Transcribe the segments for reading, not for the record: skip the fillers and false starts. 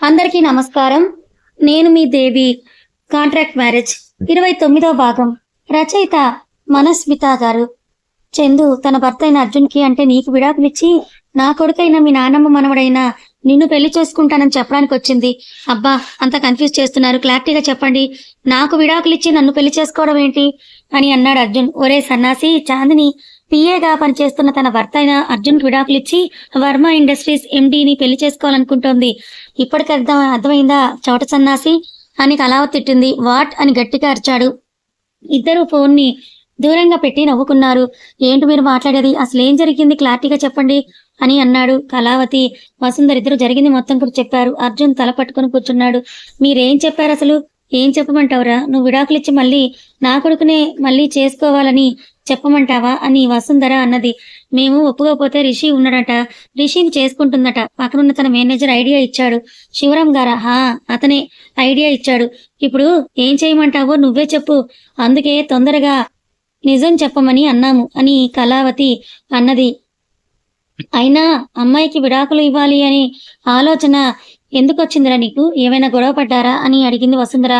అందరికీ నమస్కారం. నేను మీ దేవి. కాంట్రాక్ట్ మ్యారేజ్ 29వ భాగం. రచయిత మనస్మిత గారు. చందు తన భర్త అయిన అర్జున్‌కి అంటే నీకు విడాకులిచ్చి నా కొడుకైన మీ నాన్నమ్మ మనవడైన నిన్ను పెళ్లి చేసుకుంటానని చెప్పడానికొచ్చింది. అబ్బా! అంత కన్‌ఫ్యూజ్ చేస్తున్నారు. క్లారిటీగా చెప్పండి. నాకు విడాకులిచ్చి నన్ను పెళ్లి చేసుకోవడం ఏంటి? అని అన్నాడు అర్జున్. ఒరేయ్ సన్నాసి! చాందిని పీఏగా పనిచేస్తున్న తన భర్త అయిన అర్జున్‌కి విడాకులిచ్చి వర్మ ఇండస్ట్రీస్ ఎండీని పెళ్లి చేసుకోవాలనుకుంటోంది. ఇప్పటికి అర్థమైందా చవట సన్నాసి? అని కళావతి తిట్టింది. వాట్? అని గట్టిగా అరిచాడు. ఇద్దరూ ఫోన్ని దూరంగా పెట్టి నవ్వుకున్నారు. ఏంటి మీరు మాట్లాడేది? అసలేం జరిగింది క్లారిటీగా చెప్పండి అని అన్నాడు. కళావతి, వసుంధర ఇద్దరు జరిగింది మొత్తం కూడా చెప్పారు. అర్జున్ తల పట్టుకుని కూర్చున్నాడు. మీరేం చెప్పారసలు? ఏం చెప్పమంటావురా? నువ్వు విడాకులిచ్చి మళ్ళీ నా కొడుకునే మళ్ళీ చేసుకోవాలని చెప్పమంటావా అని వసుంధర అన్నది. మేము ఒప్పుకోకపోతే రిషి ఉన్నాడట, రిషిని చేసుకుంటుందట. పక్కనున్న తన మేనేజర్ ఐడియా ఇచ్చాడు. శివరాం గారా? హా, అతనే ఐడియా ఇచ్చాడు. ఇప్పుడు ఏం చేయమంటావో నువ్వే చెప్పు. అందుకే తొందరగా నిజం చెప్పమని అన్నాము అని కళావతి అన్నది. అయినా అమ్మాయికి విడాకులు ఇవ్వాలి అని ఆలోచన ఎందుకొచ్చిందిరా నీకు? ఏమైనా గొడవ పడ్డారా అని అడిగింది వసుంధర.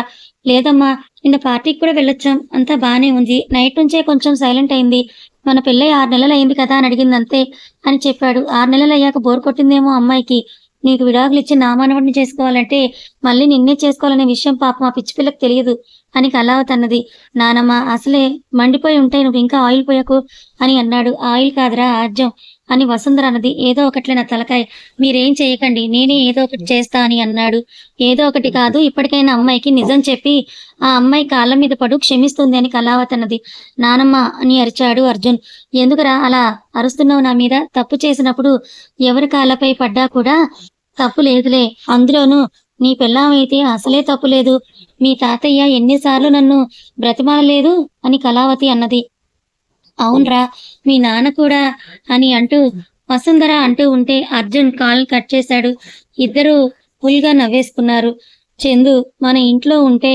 లేదమ్మా, నిన్న పార్టీకి కూడా వెళ్ళొచ్చాం. అంతా బానే ఉంది. నైట్ నుంచే కొంచెం సైలెంట్ అయింది. మన పెళ్ళై 6 నెలలు అయింది కదా అని అడిగింది అంతే అని చెప్పాడు. 6 నెలలు అయ్యాక బోర్ కొట్టిందేమో అమ్మాయికి. నీకు విడాకులిచ్చి నా మనవడిని చేసుకోవాలంటే మళ్ళీ నిన్నే చేసుకోవాలనే విషయం పాపం ఆ పిచ్చి పిల్లకి తెలియదు అని కళావతి అన్నది. నానమ్మ అసలే మండిపోయి ఉంటే నువ్వు ఇంకా ఆయిల్ పోయకు అని అన్నాడు. ఆయిల్ కాదురా ఆజ్యం అని వసుంధర అన్నది. ఏదో ఒకట్లే నా తలకాయ, మీరేం చేయకండి, నేనే ఏదో ఒకటి చేస్తా అని అన్నాడు. ఏదో ఒకటి కాదు, ఇప్పటికైనా అమ్మాయికి నిజం చెప్పి ఆ అమ్మాయి కాళ్ళ మీద పడు క్షమిస్తుంది అని కళావతి అన్నది. నానమ్మ అని అరిచాడు అర్జున్. ఎందుకురా అలా అరుస్తున్నావు నా మీద? తప్పు చేసినప్పుడు ఎవరి కాళ్ళపై పడ్డా కూడా తప్పు లేదులే. అందులోనూ నీ పెళ్ళామైతే అసలే తప్పు లేదు. మీ తాతయ్య ఎన్నిసార్లు నన్ను బ్రతిమాలలేదు అని కళావతి అన్నది. అవునరా, మీ నాన్న కూడా అని అంటూ వసుంధర అంటూ ఉంటే అర్జున్ కాల్ కట్ చేశాడు. ఇద్దరూ ఫుల్గా నవ్వేసుకున్నారు. చందు మన ఇంట్లో ఉంటే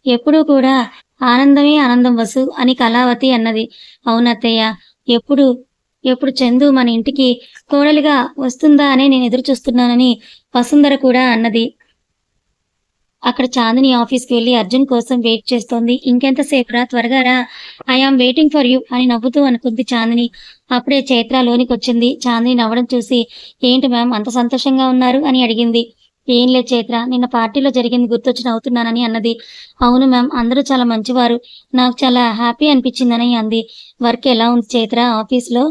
ఎప్పుడూ కూడా ఆనందమే ఆనందం వసు అని కళావతి అన్నది. అవునత్తయ్య, ఎప్పుడు ఎప్పుడు చందు మన ఇంటికి కోడలిగా వస్తుందా అని నేను ఎదురు చూస్తున్నానని వసుంధర కూడా అన్నది. అక్కడ చాందిని ఆఫీస్కి వెళ్ళి అర్జున్ కోసం వెయిట్ చేస్తోంది. ఇంకెంతసేపు రా, త్వరగా రా, ఐఆమ్ వెయిటింగ్ ఫర్ యూ అని నవ్వుతూ అనుకుంది చాందిని. అప్పుడే చైత్ర లోనికి వచ్చింది. చాందిని నవ్వడం చూసి ఏంటి మ్యామ్ అంత సంతోషంగా ఉన్నారు అని అడిగింది. ఏం లేదు చైత్ర, నిన్న పార్టీలో జరిగింది గుర్తొచ్చి నవ్వుతున్నానని అన్నది. అవును మ్యామ్, అందరూ చాలా మంచివారు, నాకు చాలా హ్యాపీ అనిపించిందని అంది. వర్క్ ఎలా ఉంది చైత్ర ఆఫీస్లో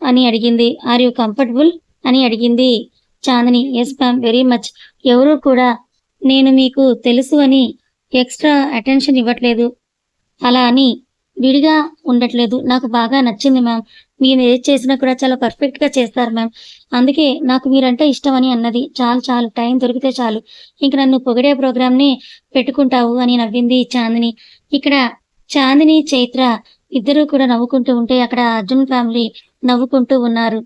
అని అడిగింది. ఆర్ యూ కంఫర్టబుల్ అని అడిగింది Chandini. Yes ma'am, very much. ఎవరూ కూడా నేను మీకు తెలుసు అని ఎక్స్ట్రా అటెన్షన్ ఇవ్వట్లేదు, అలా అని విడిగా ఉండట్లేదు. నాకు బాగా నచ్చింది మ్యామ్. మీరు ఏది చేసినా కూడా చాలా పర్ఫెక్ట్గా చేస్తారు మ్యామ్. అందుకే నాకు మీరంటే ఇష్టం అని అన్నది. చాలు చాలు, టైం దొరికితే చాలు, ఇంక నన్ను పొగిడే ప్రోగ్రామ్ని పెట్టుకుంటావు అని నవ్వింది చాందిని. ఇక్కడ చాందిని చైత్ర ఇద్దరూ కూడా నవ్వుకుంటూ ఉంటే అక్కడ అర్జున్ ఫ్యామిలీ నవ్వుకుంటూ ఉన్నారు.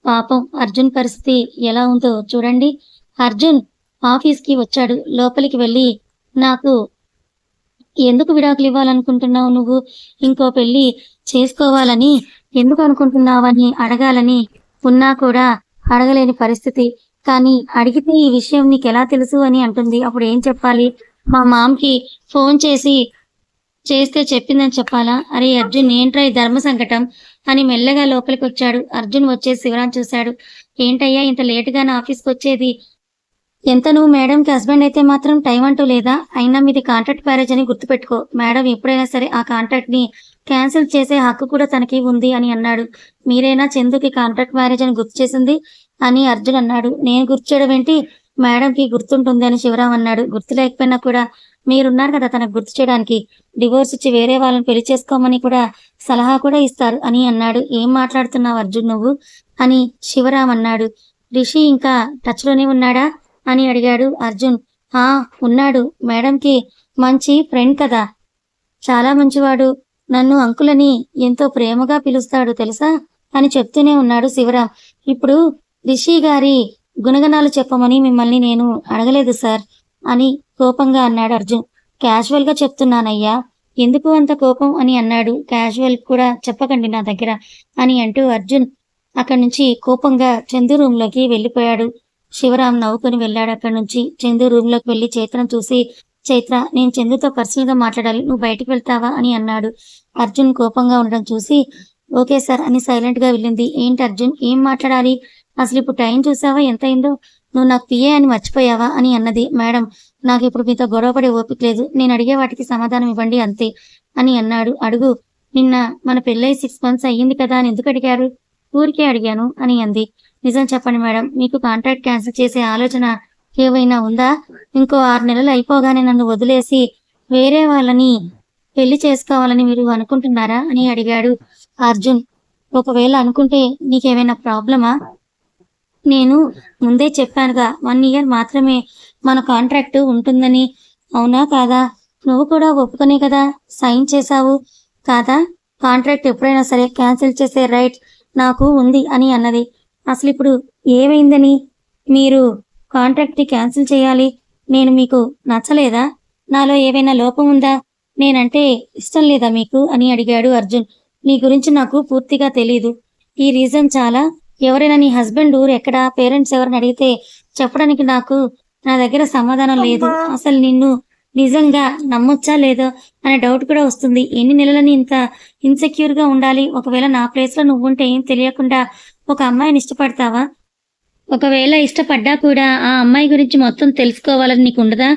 పాపం అర్జున్ పరిస్థితి ఎలా ఉందో చూడండి. అర్జున్ ఆఫీస్కి వచ్చాడు. లోపలికి వెళ్ళి నాకు ఎందుకు విడాకులు ఇవ్వాలనుకుంటున్నావు నువ్వు? ఇంకో పెళ్లి చేసుకోవాలని ఎందుకు అనుకుంటున్నావని అడగాలని ఉన్నా కూడా అడగలేని పరిస్థితి. కానీ అడిగితే ఈ విషయం నీకెలా తెలుసు అని అంటుంది. అప్పుడు ఏం చెప్పాలి? మా మామ్కి ఫోన్ చేస్తే చెప్పిందని చెప్పాలా? అరే అర్జున్, ఏంట్రా ఈ ధర్మ సంకటం అని మెల్లగా లోపలికి వచ్చాడు. అర్జున్ వచ్చేసి శివరాం చూశాడు. ఏంటయ్యా ఇంత లేటుగా నా ఆఫీస్కి వచ్చేది? ఎంత నువ్వు మేడంకి హస్బెండ్ అయితే మాత్రం టైం అంటూ లేదా? అయినా మీది కాంట్రాక్ట్ మ్యారేజ్ అని గుర్తుపెట్టుకో. మేడం ఎప్పుడైనా సరే ఆ కాంట్రాక్ట్ని క్యాన్సిల్ చేసే హక్కు కూడా తనకి ఉంది అని అన్నాడు. మీరైనా చందుకి కాంట్రాక్ట్ మ్యారేజ్ అని గుర్తు చేసింది అని అర్జున్ అన్నాడు. నేను గుర్తు చేయడం ఏంటి? మేడంకి గుర్తుంటుంది అని శివరాం అన్నాడు. గుర్తు లేకపోయినా కూడా మీరున్నారు కదా తనకు గుర్తు చేయడానికి. డివోర్స్ ఇచ్చి వేరే వాళ్ళని పెళ్లి చేసుకోమని కూడా సలహా కూడా ఇస్తారు అని అన్నాడు. ఏం మాట్లాడుతున్నావు అర్జున్ నువ్వు అని శివరాం అన్నాడు. రిషి ఇంకా టచ్లోనే ఉన్నాడా అని అడిగాడు అర్జున్. ఆ, ఉన్నాడు. మేడంకి మంచి ఫ్రెండ్ కదా, చాలా మంచివాడు. నన్ను అంకులని ఎంతో ప్రేమగా పిలుస్తాడు తెలుసా అని చెప్తూనే ఉన్నాడు శివరాం. ఇప్పుడు రిషి గారి గుణగణాలు చెప్పమని మిమ్మల్ని నేను అడగలేదు సార్ అని కోపంగా అన్నాడు అర్జున్. క్యాజువల్గా చెప్తున్నానయ్యా, ఎందుకు అంత కోపం అని అన్నాడు. క్యాజువల్ కూడా చెప్పకండి నా దగ్గర అని అంటూ అర్జున్ అక్కడి నుంచి కోపంగా చందు రూంలోకి వెళ్ళిపోయాడు. శివరాం నవ్వుకుని వెళ్ళాడు అక్కడి నుంచి. చందు రూమ్లోకి వెళ్ళి చైత్రను చూసి, చైత్ర, నేను చందుతో పర్సనల్గా మాట్లాడాలి, నువ్వు బయటికి వెళ్తావా అని అన్నాడు. అర్జున్ కోపంగా ఉండడం చూసి, ఓకే సార్ అని సైలెంట్గా వెళ్ళింది. ఏంటి అర్జున్, ఏం మాట్లాడాలి? అసలు ఇప్పుడు టైం చూసావా ఎంత అయిందో? నువ్వు నాకు పిఏ అని మర్చిపోయావా అని అన్నది. మేడం, నాకు ఇప్పుడు మీతో గొడవపడే ఓపిక లేదు, నేను అడిగే వాటికి సమాధానం ఇవ్వండి అంతే అని అన్నాడు. అడుగు, నిన్న మన పెళ్ళై 6 months అయ్యింది కదా అని ఎందుకు అడిగారు? ఊరికే అడిగాను అని అంది. నిజం చెప్పండి మేడం, మీకు కాంట్రాక్ట్ క్యాన్సిల్ చేసే ఆలోచన ఏవైనా ఉందా? ఇంకో 6 నెలలు అయిపోగానే నన్ను వదిలేసి వేరే వాళ్ళని పెళ్లి చేసుకోవాలని మీరు అనుకుంటున్నారా అని అడిగాడు అర్జున్. ఒకవేళ అనుకుంటే నీకేమైనా ప్రాబ్లమా? నేను ముందే చెప్పానుగా 1 year మాత్రమే మన కాంట్రాక్ట్ ఉంటుందని. అవునా కాదా? నువ్వు కూడా ఒప్పుకునే కదా సైన్ చేశావు కాదా? కాంట్రాక్ట్ ఎప్పుడైనా సరే క్యాన్సిల్ చేసే రైట్ నాకు ఉంది అని అన్నది. అసలు ఇప్పుడు ఏమైందని మీరు కాంట్రాక్ట్ని క్యాన్సిల్ చేయాలి? నేను మీకు నచ్చలేదా? నాలో ఏవైనా లోపం ఉందా? నేనంటే ఇష్టం లేదా మీకు అని అడిగాడు అర్జున్. నీ గురించి నాకు పూర్తిగా తెలీదు. ఈ రీజన్ చాలా. ఎవరైనా నీ హస్బెండ్ ఊరు ఎక్కడ, పేరెంట్స్ ఎవరిని అడిగితే చెప్పడానికి నా దగ్గర సమాధానం లేదు. అసలు నిన్ను నిజంగా నమ్మొచ్చా లేదో అనే డౌట్ కూడా వస్తుంది. ఎన్ని నెలలని ఇంత ఇన్సెక్యూర్గా ఉండాలి? ఒకవేళ నా ప్లేస్లో నువ్వుంటే ఏం తెలియకుండా ఒక అమ్మాయిని ఇష్టపడతావా? ఒకవేళ ఇష్టపడ్డా కూడా ఆ అమ్మాయి గురించి మొత్తం తెలుసుకోవాలని నీకు ఉండదా?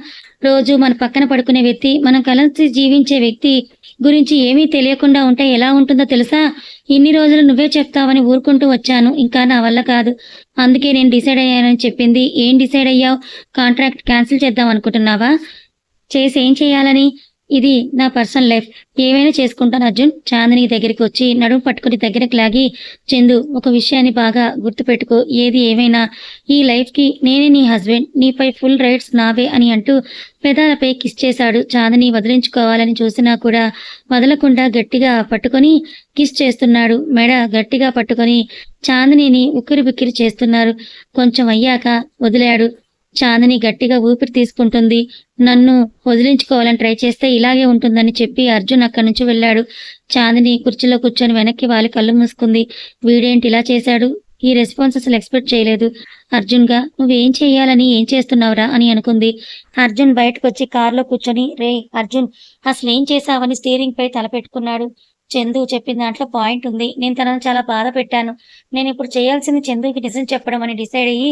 రోజు మన పక్కన పడుకునే వ్యక్తి, మనం కలిసి జీవించే వ్యక్తి గురించి ఏమీ తెలియకుండా ఉంటే ఎలా ఉంటుందో తెలుసా? ఇన్ని రోజులు నువ్వే చెప్తావని ఊరుకుంటూ వచ్చాను. ఇంకా నా వల్ల కాదు. అందుకే నేను డిసైడ్ అయ్యానని చెప్పింది. ఏం డిసైడ్ అయ్యావు? కాంట్రాక్ట్ క్యాన్సిల్ చేద్దాం అనుకుంటున్నావా? చేసి ఏం చేయాలని? ఇది నా పర్సనల్ లైఫ్, ఏమైనా చేసుకుంటాను అర్జున్. చాందిని దగ్గరికి వచ్చి నడుము పట్టుకుని దగ్గరికి లాగి, చందు, ఒక విషయాన్ని బాగా గుర్తుపెట్టుకో, ఏది ఏమైనా ఈ లైఫ్కి నేనే నీ హస్బెండ్, నీపై ఫుల్ రైట్స్ నావే అని అంటూ పెదాలపై కిస్ చేశాడు. చాందిని వదిలించుకోవాలని చూసినా కూడా వదలకుండా గట్టిగా పట్టుకొని కిస్ చేస్తున్నాడు. మెడ గట్టిగా పట్టుకొని చాందినిని ఉక్కిరి బిక్కిరి చేస్తున్నారు. కొంచెం అయ్యాక వదిలాడు. చాందిని గట్టిగా ఊపిరి తీసుకుంటుంది. నన్ను వదిలించుకోవాలని ట్రై చేస్తే ఇలాగే ఉంటుందని చెప్పి అర్జున్ అక్కడి నుంచి వెళ్ళాడు. చాందిని కుర్చీలో కూర్చొని వెనక్కి వాలి కళ్ళు మూసుకుంది. వీడేంటి ఇలా చేశాడు? ఈ రెస్పాన్స్ అసలు ఎక్స్పెక్ట్ చేయలేదు. అర్జున్గా, నువ్వేం చేయాలని ఏం చేస్తున్నావురా అని అనుకుంది. అర్జున్ బయటకు వచ్చి కారులో కూర్చొని, రే అర్జున్, అసలు ఏం చేశావని స్టీరింగ్ పై తలపెట్టుకున్నాడు. చందు చెప్పిన దాంట్లో పాయింట్ ఉంది. నేను తనను చాలా బాధ పెట్టాను. నేను ఇప్పుడు చేయాల్సింది చందుకి నిజం చెప్పడం అని డిసైడ్ అయ్యి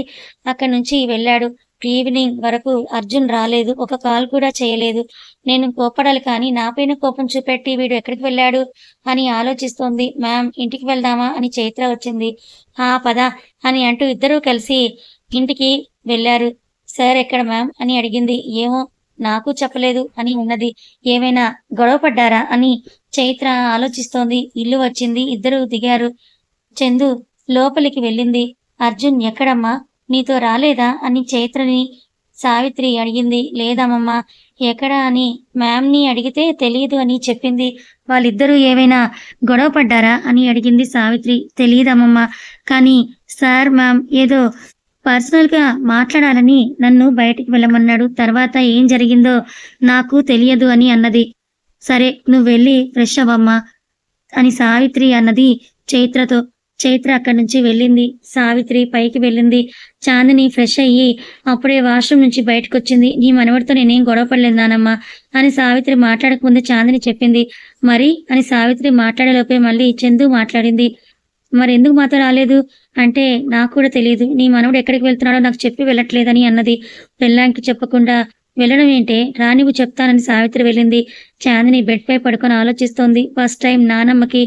అక్కడి నుంచి వెళ్ళాడు. ఈవినింగ్ వరకు అర్జున్ రాలేదు. ఒక కాల్ కూడా చేయలేదు. నేను కోపడాలి కానీ నాపైన కోపం చూపెట్టి వీడు ఎక్కడికి వెళ్ళాడు అని ఆలోచిస్తోంది. మ్యామ్, ఇంటికి వెళ్దామా అని చైత్ర వచ్చింది. పద అని అంటూ ఇద్దరూ కలిసి ఇంటికి వెళ్ళారు. సార్ ఎక్కడ మ్యామ్ అని అడిగింది. ఏమో, నాకు చెప్పలేదు అని ఉన్నది. ఏమైనా గొడవ పడ్డారా అని చైత్ర ఆలోచిస్తోంది. ఇల్లు వచ్చింది. ఇద్దరు దిగారు. చందు లోపలికి వెళ్ళింది. అర్జున్ ఎక్కడమ్మా, నీతో రాలేదా అని చైత్రని సావిత్రి అడిగింది. లేదమ్మమ్మా. ఎక్కడా అని మ్యామ్ని అడిగితే తెలియదు అని చెప్పింది. వాళ్ళిద్దరూ ఏవైనా గొడవ పడ్డారా అని అడిగింది సావిత్రి. తెలియదమ్మమ్మా, కానీ సార్ మ్యామ్ ఏదో పర్సనల్గా మాట్లాడాలని నన్ను బయటికి వెళ్ళమన్నాడు. తర్వాత ఏం జరిగిందో నాకు తెలియదు అని అన్నది. సరే, నువ్వు వెళ్ళి ఫ్రెష్ అవ్వమ్మా అని సావిత్రి అన్నది చైత్రతో. చైత్ర అక్కడి నుంచి వెళ్ళింది. సావిత్రి పైకి వెళ్ళింది. చాందిని ఫ్రెష్ అయ్యి అప్పుడే వాష్రూమ్ నుంచి బయటకు వచ్చింది. నీ మనవడితో నేనేం గొడవ పడలేదు నానమ్మా అని సావిత్రి మాట్లాడకముందే చాందిని చెప్పింది. మరి అని సావిత్రి మాట్లాడేలోపే మళ్ళీ చందు మాట్లాడింది. మరి ఎందుకు మాతో రాలేదు అంటే నాకు కూడా తెలియదు. నీ మనవడు ఎక్కడికి వెళ్తున్నాడో నాకు చెప్పి వెళ్ళట్లేదని అన్నది. పెళ్ళాంకి చెప్పకుండా వెళ్ళడం ఏంటే, రానివ్వు చెప్తానని సావిత్రి వెళ్ళింది. చాందిని బెడ్ పై పడుకొని ఆలోచిస్తోంది. ఫస్ట్ టైం నానమ్మకి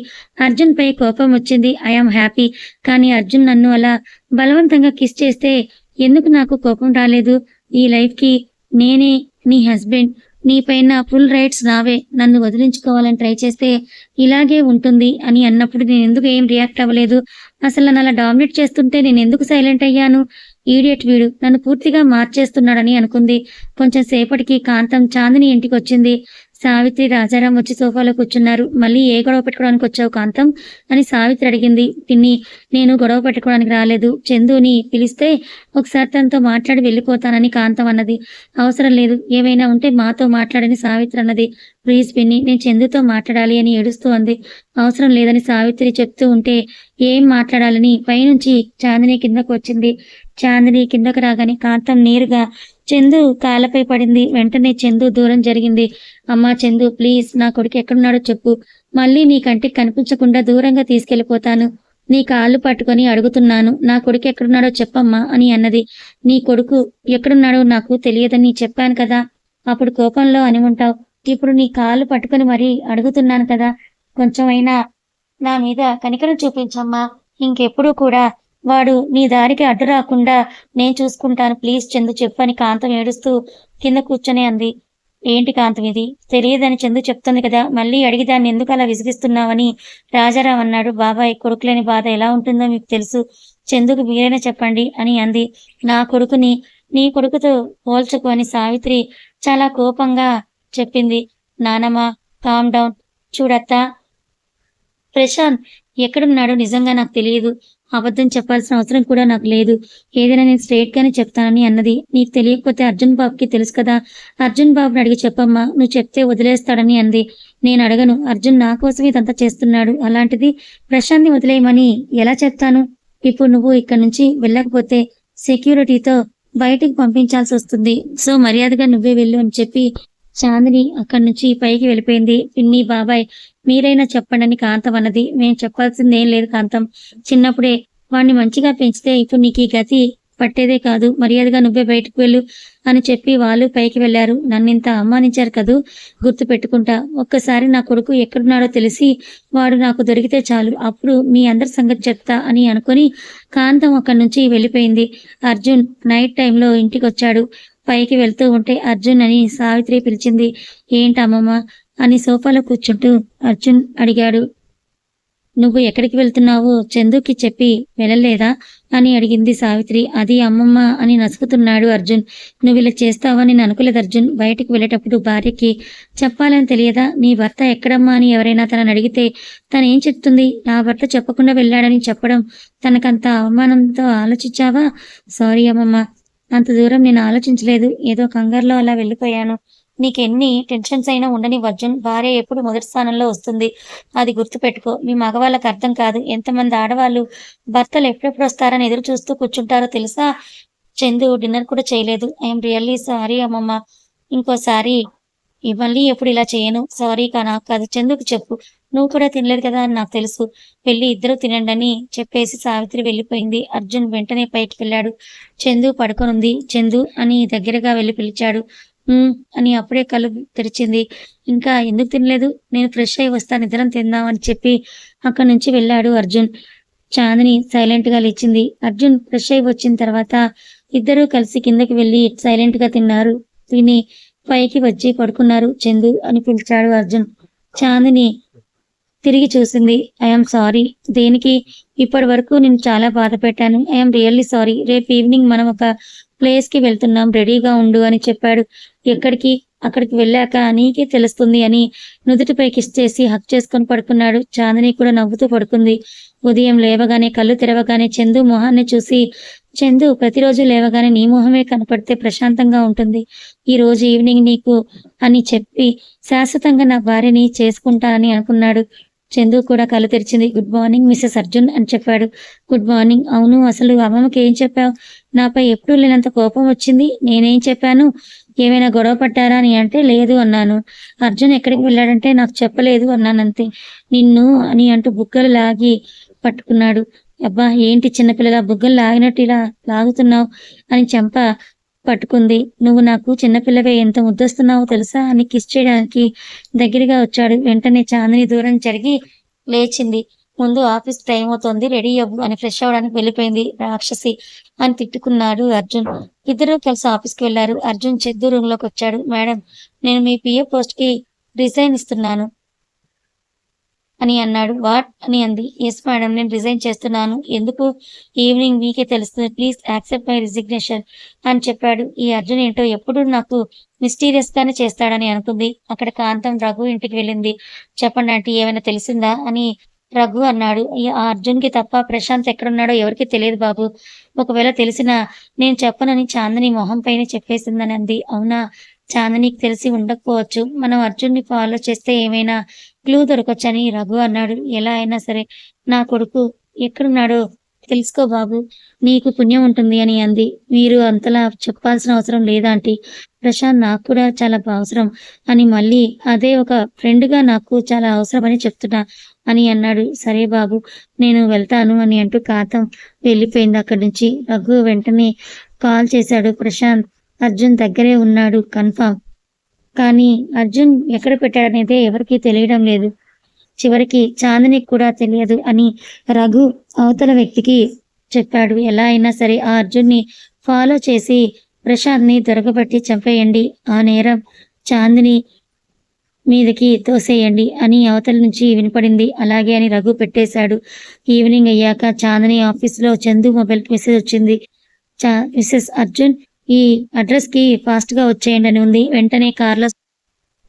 అర్జున్ పై కోపం వచ్చింది. I am happy. కానీ అర్జున్ నన్ను అలా బలవంతంగా కిస్ చేస్తే ఎందుకు నాకు కోపం రాలేదు? ఈ లైఫ్కి నేనే నీ హస్బెండ్, నీపైన ఫుల్ రైట్స్ నావే. నన్ను వదిలించుకోవాలని ట్రై చేస్తే ఇలాగే ఉంటుంది అని అన్నప్పుడు నేను ఎందుకు ఏం రియాక్ట్ అవ్వలేదు? అసలు నన్ను అలా డామినేట్ చేస్తుంటే నేను ఎందుకు సైలెంట్ అయ్యాను? ఈడియట్ వీడు నన్ను పూర్తిగా మార్చేస్తున్నాడని అనుకుంది. కొంచెం సేపటికి కాంతం చాందిని ఇంటికి వచ్చింది. సావిత్రి, రాజారాం వచ్చి సోఫాలో కూర్చున్నారు. మళ్ళీ ఏ గొడవ పెట్టుకోవడానికి వచ్చావు కాంతం అని సావిత్రి అడిగింది. పిన్ని, నేను గొడవ పెట్టుకోవడానికి రాలేదు. చందుని పిలిస్తే ఒకసారి తనతో మాట్లాడి వెళ్ళిపోతానని కాంతం అన్నది. అవసరం లేదు, ఏమైనా ఉంటే మాతో మాట్లాడని సావిత్రి అన్నది. ప్లీజ్ పిన్ని, నేను చందుతో మాట్లాడాలి అని ఏడుస్తూ అంది. అవసరం లేదని సావిత్రి చెప్తూ ఉంటే ఏం మాట్లాడాలని పైనుంచి చాందిని కిందకు వచ్చింది. చాందిని కిందకు రాగానే కాంతం నేరుగా చందు కాళ్ళపై పడింది. వెంటనే చందు దూరం జరిగింది. అమ్మా చందు, ప్లీజ్, నా కొడుకు ఎక్కడున్నాడో చెప్పు. మళ్ళీ నీ కంటికి కనిపించకుండా దూరంగా తీసుకెళ్లిపోతాను. నీ కాళ్ళు పట్టుకొని అడుగుతున్నాను, నా కొడుకు ఎక్కడున్నాడో చెప్పమ్మా అని అన్నది. నీ కొడుకు ఎక్కడున్నాడో నాకు తెలియదని చెప్పాను కదా, అప్పుడు కోపంలో అని ఉంటావు. ఇప్పుడు నీ కాళ్ళు పట్టుకొని మరీ అడుగుతున్నాను కదా, కొంచెమైనా నా మీద కనికరం చూపించమ్మా. ఇంకెప్పుడు కూడా వాడు నీ దారికి అడ్డు రాకుండా నేను చూసుకుంటాను, ప్లీజ్ చందు చెప్పు అని కాంతం ఏడుస్తూ కింద కూర్చొని అంది. ఏంటి కాంతం ఇది, తెలియదని చందు చెప్తుంది కదా, మళ్ళీ అడిగి దాన్ని ఎందుకు అలా విసిగిస్తున్నావని రాజారాం అన్నాడు. బాబాయ్, కొడుకులేని బాధ ఎలా ఉంటుందో మీకు తెలుసు, చందుకు మీరైనా చెప్పండి అని అంది. నా కొడుకుని నీ కొడుకుతో పోల్చుకు అని సావిత్రి చాలా కోపంగా చెప్పింది. నానమ్మ, కామ్ డౌన్. చూడత్తా, ప్రశాంత్ ఎక్కడున్నాడో నిజంగా నాకు తెలియదు. అబద్ధం చెప్పాల్సిన అవసరం కూడా నాకు లేదు. ఏదైనా నేను స్ట్రైట్ గానే చెప్తానని అన్నది. నీకు తెలియకపోతే అర్జున్ బాబుకి తెలుసు కదా, అర్జున్ బాబుని అడిగి చెప్పమ్మా, నువ్వు చెప్తే వదిలేస్తాడని అంది. నేను అడగను, అర్జున్ నా కోసం ఇదంతా చేస్తున్నాడు. అలాంటిది ప్రశాంత్ని వదిలేయమని ఎలా చెప్తాను? ఇప్పుడు నువ్వు ఇక్కడ నుంచి వెళ్ళకపోతే సెక్యూరిటీతో బయటికి పంపించాల్సి వస్తుంది. సో మర్యాదగా నువ్వే వెళ్ళు అని చెప్పి చాందిని అక్కడి నుంచి పైకి వెళ్ళిపోయింది. పిన్ని, బాబాయ్, మీరైనా చెప్పండి అని కాంతం అన్నది. మేము చెప్పాల్సింది ఏం లేదు కాంతం, చిన్నప్పుడే వాడిని మంచిగా పెంచితే ఇప్పుడు నీకు ఈ గతి పట్టేదే కాదు. మర్యాదగా నువ్వే బయటకు వెళ్ళు అని చెప్పి వాళ్ళు పైకి వెళ్లారు. నన్నింత అవమానించారు కదూ, గుర్తు పెట్టుకుంటా. ఒక్కసారి నా కొడుకు ఎక్కడున్నాడో తెలిసి వాడు నాకు దొరికితే చాలు, అప్పుడు మీ అందరి సంగతి చెప్తా అని అనుకుని కాంతం అక్కడి నుంచి వెళ్ళిపోయింది. అర్జున్ నైట్ టైంలో ఇంటికి వచ్చాడు. పైకి వెళ్తూ ఉంటే అర్జున్ అని సావిత్రి పిలిచింది. ఏంటమ్మమ్మ అని సోఫాలో కూర్చుంటూ అర్జున్ అడిగాడు. నువ్వు ఎక్కడికి వెళ్తున్నావు, చందుకి చెప్పి వెళ్ళలేదా అని అడిగింది సావిత్రి. అది అమ్మమ్మ అని నసుకుతున్నాడు అర్జున్. నువ్వు ఇలా చేస్తావని నేను అనుకోలేదు అర్జున్. బయటికి వెళ్ళేటప్పుడు భార్యకి చెప్పాలని తెలియదా? నీ భర్త ఎక్కడమ్మా అని ఎవరైనా తనని అడిగితే తనేం చెప్తుంది? నా భర్త చెప్పకుండా వెళ్ళాడని చెప్పడం తనకంత అవమానంతో ఆలోచించావా? సారీ అమ్మమ్మ, అంత దూరం నేను ఆలోచించలేదు, ఏదో కంగారులో అలా వెళ్ళిపోయాను. నీకెన్ని టెన్షన్స్ అయినా ఉండని అర్జున్, భార్య ఎప్పుడు మొదటి స్థానంలో వస్తుంది, అది గుర్తుపెట్టుకో. మీ మగవాళ్ళకి అర్థం కాదు, ఎంతమంది ఆడవాళ్ళు భర్తలు ఎప్పుడెప్పుడు వస్తారని ఎదురు చూస్తూ కూర్చుంటారో తెలుసా? చందు డిన్నర్ కూడా చేయలేదు. ఐఎమ్ రియల్లీ సారీ అమ్మమ్మ, ఇంకోసారి మళ్ళీ ఎప్పుడు ఇలా చేయను. సారీ నాకు కాదు, చందుకు చెప్పు. నువ్వు కూడా తినలేదు కదా అని నాకు తెలుసు, వెళ్ళి ఇద్దరు తినండి అని చెప్పేసి సావిత్రి వెళ్ళిపోయింది. అర్జున్ వెంటనే పైకి వెళ్ళాడు. చందు పడుకొనుంది. చందు అని దగ్గరగా వెళ్ళి పిలిచాడు. అని అప్పుడే కళ్ళు తెరిచింది. ఇంకా ఎందుకు తినలేదు, నేను ఫ్రెష్ అయి వస్తాను, ఇద్దరం తిందాం అని చెప్పి అక్కడి నుంచి వెళ్ళాడు అర్జున్. చాందిని సైలెంట్ గా లేచింది. అర్జున్ ఫ్రెష్ అయి వచ్చిన తర్వాత ఇద్దరూ కలిసి కిందకి వెళ్ళి సైలెంట్ గా తిన్నారు. తిని పైకి వచ్చి పడుకున్నారు. చందు అని పిలిచాడు అర్జున్. చాందిని తిరిగి చూసింది. I'm sorry. దేనికి? ఇప్పటి వరకు నేను చాలా బాధ పెట్టాను. I'm really sorry. రేపు ఈవినింగ్ మనం ఒక ప్లేస్ కి వెళ్తున్నాం, రెడీగా ఉండు అని చెప్పాడు. ఎక్కడికి? అక్కడికి వెళ్ళాక నీకే తెలుస్తుంది అని నుదుటిపై కిస్ చేసి హక్ చేసుకొని పడుకున్నాడు. చాందిని కూడా నవ్వుతూ పడుకుంది. ఉదయం లేవగానే కళ్ళు తెరవగానే చందు మొహాన్ని చూసి, చందు, ప్రతిరోజు లేవగానే నీ మొహమే కనపడితే ప్రశాంతంగా ఉంటుంది. ఈ రోజు ఈవినింగ్ నీకు అని చెప్పి శాశ్వతంగా నా భార్యని చేసుకుంటానని అనుకున్నాడు. చందు కూడా కళ్ళు తెరిచింది. గుడ్ మార్నింగ్ మిస్సెస్ అర్జున్ అని చెప్పాడు. Good morning. అవును, అసలు అమ్మమ్మకి ఏం చెప్పావు? నాపై ఎప్పుడూ లేనంత కోపం వచ్చింది. నేనేం చెప్పాను? ఏమైనా గొడవ పట్టారా అని అంటే లేదు అన్నాను. అర్జున్ ఎక్కడికి వెళ్ళాడంటే నాకు చెప్పలేదు అన్నానంతే. నిన్ను అని అంటూ బుగ్గలు లాగి పట్టుకున్నాడు. అబ్బా, ఏంటి చిన్నపిల్లల బుగ్గలు లాగినట్టు ఇలా లాగుతున్నావు అని చెంప పట్టుకుంది. నువ్వు నాకు చిన్నపిల్లవే, ఎంత ముద్దొస్తున్నావో తెలుసా అని కిస్ చేయడానికి దగ్గరగా వచ్చాడు. వెంటనే చాందిని దూరం జరిగి లేచింది. ముందు ఆఫీస్ టైం అవుతోంది, రెడీ అవ్వు అని ఫ్రెష్ అవ్వడానికి వెళ్ళిపోయింది. రాక్షసి అని తిట్టుకున్నాడు అర్జున్. ఇద్దరు కలిసి ఆఫీస్కి వెళ్లారు. అర్జున్ చెద్దు రూమ్ లోకి వచ్చాడు. మేడం, నేను మీ పిఏ పోస్ట్ కి రిజైన్ ఇస్తున్నాను. అని అన్నాడు. వాట్ అని అంది. ఎస్ మేడం, నేను రిజైన్ చేస్తున్నాను. ఎందుకు? ఈవినింగ్ మీకే తెలుస్తుంది. ప్లీజ్ యాక్సెప్ట్ మై రిజిగ్నేషన్ అని చెప్పాడు. ఈ అర్జున్ ఏంటో ఎప్పుడు నాకు మిస్టీరియస్ గానే చేస్తాడని అనుకుంది. అక్కడ కాంతం రఘు ఇంటికి వెళ్ళింది. చెప్పండి ఆంటీ, ఏమైనా తెలిసిందా అని రఘు అన్నాడు. ఆ అర్జున్‌కి తప్ప ప్రశాంత్ ఎక్కడున్నాడో ఎవరికీ తెలియదు బాబు. ఒకవేళ తెలిసినా నేను చెప్పనని చాందిని మొహం పైనే చెప్పేసిందని అంది. అవునా? చాందినికి తెలిసి ఉండకపోవచ్చు. మనం అర్జున్‌ని ఫాలో చేస్తే ఏమైనా క్లూ దొరకొచ్చని రఘు అన్నాడు. ఎలా అయినా సరే నా కొడుకు ఎక్కడున్నాడో తెలుసుకో బాబు. నీకు పుణ్యం ఉంటుంది అని అంది. మీరు అంతలా చెప్పాల్సిన అవసరం లేదా ఆంటీ. ప్రశాంత్ నాకు కూడా చాలా అవసరం అని మళ్ళీ అదే ఒక ఫ్రెండ్‌గా నాకు చాలా అవసరం అని చెప్తున్నా అని అన్నాడు. సరే బాబు, నేను వెళ్తాను అని అంటూ కాంతం వెళ్ళిపోయింది అక్కడి నుంచి. రఘు వెంటనే కాల్ చేశాడు. ప్రశాంత్ అర్జున్ దగ్గరే ఉన్నాడు కన్ఫర్మ్. కానీ అర్జున్ ఎక్కడ పెట్టాడనేదే ఎవరికీ తెలియడం లేదు. చివరికి చాందినికి కూడా తెలియదు అని రఘు అవతల వ్యక్తికి చెప్పాడు. ఎలా అయినా సరే ఆ అర్జున్ని ఫాలో చేసి ప్రశాంత్‌ని దొరకబట్టి చంపేయండి. ఆ నేరం చాందిని మీదకి తోసేయండి అని అవతల నుంచి వినపడింది. అలాగే అని రఘు పెట్టేశాడు. ఈవినింగ్ అయ్యాక చాందిని ఆఫీస్‌లో చందు మొబైల్‌కి మెసేజ్ వచ్చింది. మిసెస్ అర్జున్ ఈ అడ్రస్‌కి ఫాస్ట్‌గా వచ్చేయండి అని ఉంది.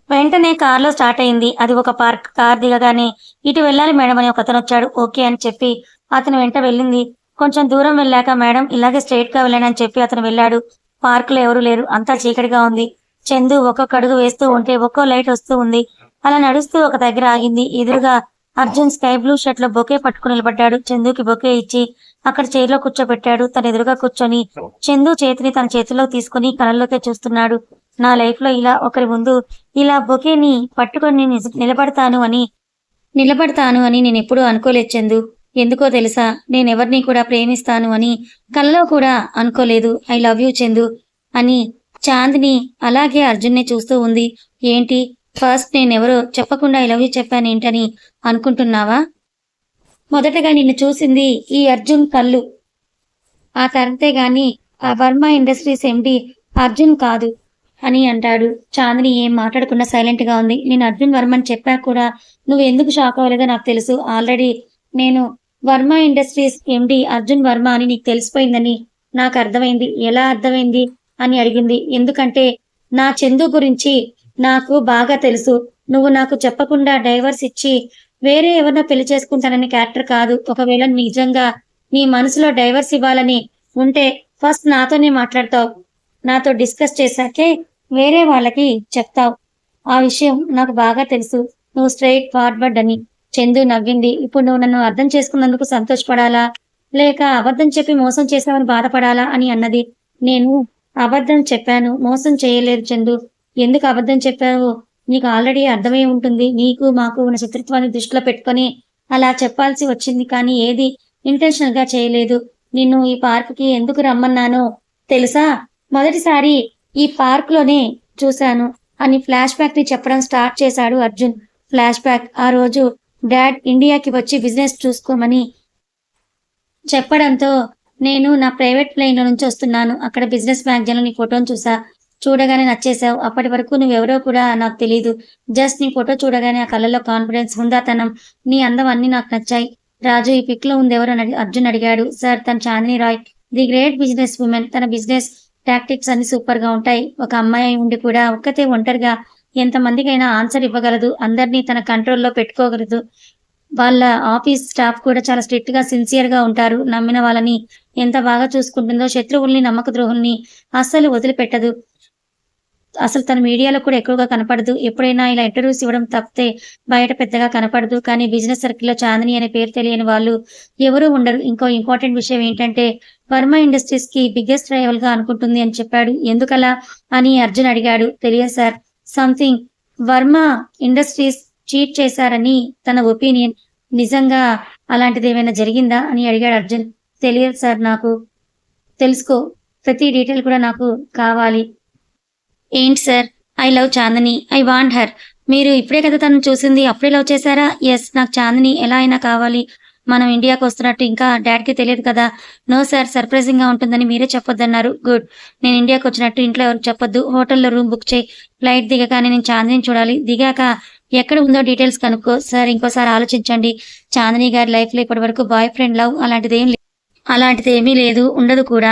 వెంటనే కార్‌లో స్టార్ట్ అయింది. అది ఒక పార్క్. కార్ దిగగానే ఇటు వెళ్ళాలి మేడం అని ఒకతను వచ్చాడు. ఓకే అని చెప్పి అతని వెంట వెళ్ళింది. కొంచెం దూరం వెళ్ళాక మేడం ఇలాగే స్ట్రెయిట్‌గా వెళ్ళండి అని చెప్పి అతను వెళ్ళాడు. పార్క్‌లో ఎవరూ లేరు. అంతా చీకటిగా ఉంది. చందు ఒక్కొక్క అడుగు వేస్తూ ఉంటే ఒక్కో లైట్ వస్తూ ఉంది. అలా నడుస్తూ ఒక దగ్గర ఆగింది. ఎదురుగా అర్జున్ స్కై బ్లూ షర్ట్‌లో బొకే పట్టుకుని నిలబడ్డాడు. చందుకి బొకే ఇచ్చి అక్కడ చైర్‌లో కూర్చోబెట్టాడు. తన ఎదురుగా కూర్చొని చందు చేతిని తన చేతిలోకి తీసుకుని కళ్ళల్లోకే చూస్తున్నాడు. నా లైఫ్‌లో ఇలా ఒకరి ముందు ఇలా బొకేని పట్టుకొని నిలబడతాను అని నేనెప్పుడూ అనుకోలేదు చందు. ఎందుకో తెలుసా? నేనెవరిని కూడా ప్రేమిస్తాను అని కలలో కూడా అనుకోలేదు. ఐ లవ్ యూ చందు అని చాందిని అలాగే అర్జున్‌ని చూస్తూ ఉంది. ఏంటి ఫస్ట్ నేనెవరో చెప్పకుండా ఐ లవ్ యూ చెప్పానేంటని అనుకుంటున్నావా? మొదటగా నిన్ను చూసింది ఈ అర్జున్ కళ్ళు. ఆ తర్వాతే గాని ఆ వర్మ ఇండస్ట్రీస్ ఎండీ అర్జున్ కాదు అని అంటాడు. చాందిని ఏం మాట్లాడకుండా సైలెంట్‌గా ఉంది. నేను అర్జున్ వర్మని చెప్పాక కూడా నువ్వు ఎందుకు షాక్ అవ్వలేదో నాకు తెలుసు. ఆల్రెడీ నేను వర్మ ఇండస్ట్రీస్ ఎండీ అర్జున్ వర్మ అని నీకు తెలిసిపోయిందని నాకు అర్థమైంది. ఎలా అర్థమైంది అని అడిగింది. ఎందుకంటే నా చందు గురించి నాకు బాగా తెలుసు. నువ్వు నాకు చెప్పకుండా డైవర్స్ ఇచ్చి వేరే ఎవరినో పెళ్లి చేసుకుంటాననే క్యారెక్టర్ కాదు. ఒకవేళ నిజంగా నీ మనసులో డైవర్స్ ఇవ్వాలని ఉంటే ఫస్ట్ నాతోనే మాట్లాడతావు. నాతో డిస్కస్ చేశాకే వేరే వాళ్ళకి చెప్తావు. ఆ విషయం నాకు బాగా తెలుసు. నువ్వు స్ట్రెయిట్ ఫార్వర్డ్ అని. చందు నవ్వింది. ఇప్పుడు నువ్వు నన్ను అర్థం చేసుకున్నందుకు సంతోషపడాలా? లేక అబద్ధం చెప్పి మోసం చేశావని బాధపడాలా అని అన్నది. నేను అబద్ధం చెప్పాను. మోసం చేయలేదు చందు. ఎందుకు అబద్ధం చెప్పావో నీకు ఆల్రెడీ అర్థమై ఉంటుంది. నీకు మాకు ఉన్న శత్రుత్వాన్ని దృష్టిలో పెట్టుకొని అలా చెప్పాల్సి వచ్చింది. కానీ ఏది ఇంటెన్షనల్‌గా చేయలేదు. నిన్ను ఈ పార్క్‌కి ఎందుకు రమ్మన్నానో తెలుసా? మొదటిసారి ఈ పార్క్‌లోనే చూశాను అని ఫ్లాష్ బ్యాక్‌ని చెప్పడం స్టార్ట్ చేశాడు అర్జున్. ఫ్లాష్ బ్యాక్ ఆ రోజు డాడ్ ఇండియాకి వచ్చి బిజినెస్ చూసుకోమని చెప్పడంతో నేను నా ప్రైవేట్ ప్లేన్‌లో నుంచి వస్తున్నాను. అక్కడ బిజినెస్ మ్యాగజైన్‌లో నీ ఫోటోని చూసా. చూడగానే నచ్చేశావు. అప్పటి వరకు నువ్వెవరో కూడా నాకు తెలీదు. జస్ట్ నీ ఫోటో చూడగానే ఆ కళ్ళలో కాన్ఫిడెన్స్, హుందాతనం, నీ అందం అన్నీ నాకు నచ్చాయి. రాజు ఈ పిక్‌లో ఉందెవరు అని అర్జున్ అడిగాడు. సార్ తను Chandini Roy, the great business woman. తన బిజినెస్ టాక్టిక్స్ అన్ని సూపర్‌గా ఉంటాయి. ఒక అమ్మాయి ఉండి కూడా ఒక్కతే ఒంటరిగా ఎంతమందికైనా ఆన్సర్ ఇవ్వగలదు. అందరినీ తన కంట్రోల్‌లో పెట్టుకోగలదు. వాళ్ళ ఆఫీస్ స్టాఫ్ కూడా చాలా స్ట్రిక్ట్‌గా, సిన్సియర్‌గా ఉంటారు. నమ్మిన వాళ్ళని ఎంత బాగా చూసుకుంటుందో, శత్రువుల్ని, నమ్మక ద్రోహుల్ని అస్సలు వదిలిపెట్టదు. అసలు తను మీడియాలో కూడా ఎక్కువగా కనపడదు. ఎప్పుడైనా ఇలా ఇంటర్వ్యూస్ ఇవ్వడం తప్పితే బయట పెద్దగా కనపడదు. కానీ బిజినెస్ సర్కిల్‌లో చాందిని అనే పేరు తెలియని వాళ్ళు ఎవరూ ఉండరు. ఇంకో ఇంపార్టెంట్ విషయం ఏంటంటే వర్మ ఇండస్ట్రీస్‌కి బిగ్గెస్ట్ రైవల్‌గా అనుకుంటుంది అని చెప్పాడు. ఎందుకలా అని అర్జున్ అడిగాడు. తెలియదు sir. Something Varma industries cheat చేశారని తన ఒపీనియన్. నిజంగా అలాంటిదేమైనా జరిగిందా అని అడిగాడు అర్జున్. తెలియదు సార్ నాకు. తెలుసుకో. ప్రతి డీటెయిల్ కూడా నాకు కావాలి. ఏంటి sir? I love Chandini. I want her. మీరు ఇప్పుడే కదా తనను చూసింది. అప్పుడే లవ్ చేశారా? యెస్. నాకు చాందిని ఎలా అయినా కావాలి. మనం ఇండియాకి వస్తున్నట్టు ఇంకా డాడ్‌కి తెలియదు కదా. నో సార్, సర్ప్రైజింగ్‌గా ఉంటుందని మీరే చెప్పొద్దన్నారు. గుడ్. నేను ఇండియాకి వచ్చినట్టు ఇంట్లో ఎవరికి చెప్పొద్దు. హోటల్‌లో రూమ్ బుక్ చేయి. ఫ్లైట్ దిగగానే నేను చాందినిని చూడాలి. దిగాక ఎక్కడ ఉందో డీటెయిల్స్ కనుక్కో సార్. ఇంకోసారి ఆలోచించండి. చాందిని గారి లైఫ్లో ఇప్పటి వరకు బాయ్ ఫ్రెండ్ లవ్ అలాంటిదేమీ లేదు, ఉండదు కూడా.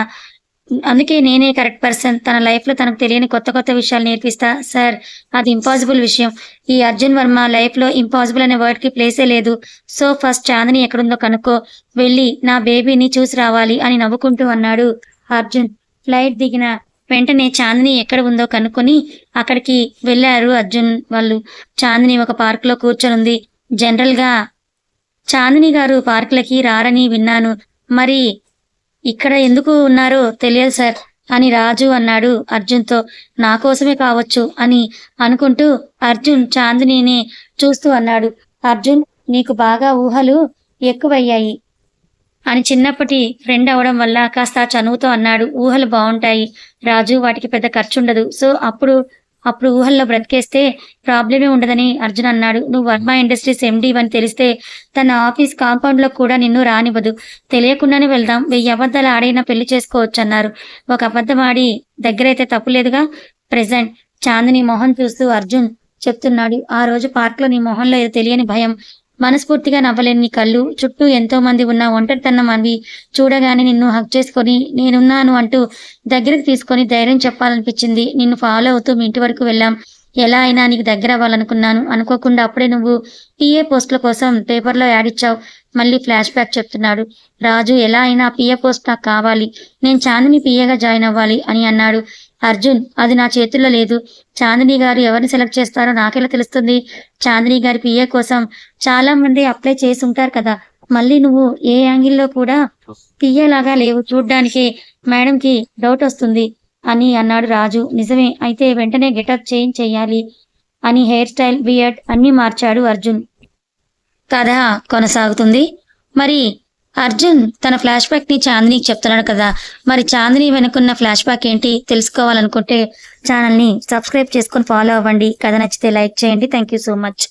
అందుకే నేనే కరెక్ట్ పర్సన్. తన లైఫ్లో తనకు తెలియని కొత్త కొత్త విషయాలు నేర్పిస్తా సార్. అది ఇంపాసిబుల్ విషయం. ఈ అర్జున్ వర్మ లైఫ్లో ఇంపాసిబుల్ అనే వర్డ్కి ప్లేసే లేదు. సో ఫస్ట్ చాందిని ఎక్కడుందో కనుక్కో, వెళ్ళి నా బేబీని చూసి రావాలి అని నవ్వుకుంటూ అన్నాడు అర్జున్. ఫ్లైట్ దిగిన వెంటనే చాందిని ఎక్కడ ఉందో కనుక్కొని అక్కడికి వెళ్ళారు అర్జున్ వాళ్ళు. చాందిని ఒక పార్కులో కూర్చొనుంది. జనరల్గా చాందిని గారు పార్కులకి రారని విన్నాను, మరి ఇక్కడ ఎందుకు ఉన్నారో తెలియదు సార్ అని రాజు అన్నాడు అర్జున్తో. నా కోసమే కావచ్చు అని అనుకుంటూ అర్జున్ చాందినిని చూస్తూ అన్నాడు. అర్జున్, నీకు బాగా ఊహలు ఎక్కువయ్యాయి అని చిన్నప్పటి ఫ్రెండ్ అవడం వల్ల కాస్త చనువుతో అన్నాడు. ఊహలు బాగుంటాయి రాజు, వాటికి పెద్ద ఖర్చు ఉండదు. సో అప్పుడు ఊహల్లో బ్రతికేస్తే ప్రాబ్లమే ఉండదని అర్జున్ అన్నాడు. నువ్వు వర్మ ఇండస్ట్రీస్ ఎండి అని తెలిస్తే తన ఆఫీస్ కాంపౌండ్లో కూడా నిన్ను రానివ్వదు. తెలియకుండానే వెళ్దాం. 1000 అబద్ధాలు ఆడైనా పెళ్లి చేసుకోవచ్చు అన్నారు. ఒక అబద్ధం ఆడి దగ్గరైతే తప్పులేదుగా. ప్రెజెంట్ చాందిని మొహం చూస్తూ అర్జున్ చెప్తున్నాడు. ఆ రోజు పార్క్లో నీ మొహంలో ఏదో తెలియని భయం, మనస్ఫూర్తిగా నవ్వలేని నీ కళ్ళు, చుట్టూ ఎంతో మంది ఉన్న ఒంటరితనం అవి చూడగానే నిన్ను హక్ చేసుకొని నేనున్నాను అంటూ దగ్గరకు తీసుకొని ధైర్యం చెప్పాలనిపించింది. నిన్ను ఫాలో అవుతూ మీ ఇంటి వరకు వెళ్ళాం. ఎలా అయినా నీకు దగ్గర అవ్వాలనుకున్నాను. అనుకోకుండా అప్పుడే నువ్వు పిఏ పోస్టుల కోసం పేపర్లో యాడ్ ఇచ్చావు. మళ్ళీ ఫ్లాష్ బ్యాక్ చెప్తున్నాడు రాజు. ఎలా అయినా పిఏ పోస్ట్ నాకు కావాలి. నేను చాందిని పిఏగా జాయిన్ అవ్వాలి అని అన్నాడు అర్జున్. అది నా చేతుల్లో లేదు. చాందిని గారు ఎవరిని సెలెక్ట్ చేస్తారో నాకెలా తెలుస్తుంది? చాందిని గారి పిఏ కోసం చాలా మంది అప్లై చేసి ఉంటారు కదా. మళ్ళీ నువ్వు ఏ యాంగిల్లో కూడా పిఏ లాగా లేవు. చూడ్డానికి మేడంకి డౌట్ వస్తుంది అని అన్నాడు రాజు. నిజమే, అయితే వెంటనే గెటప్ చేంజ్ చెయ్యాలి అని హెయిర్ స్టైల్, బియర్డ్ అన్నీ మార్చాడు అర్జున్. కథ కొనసాగుతుంది. మరి అర్జున్ తన ఫ్లాష్ బ్యాక్ ని చాందినికి చెప్తున్నాడు కదా. మరి చాందిని వెనుకున్న ఫ్లాష్ బ్యాక్ ఏంటి తెలుసుకోవాలనుకుంటే ఛానల్ని సబ్స్క్రైబ్ చేసుకొని ఫాలో అవ్వండి. కథ నచ్చితే లైక్ చేయండి. Thank you so much.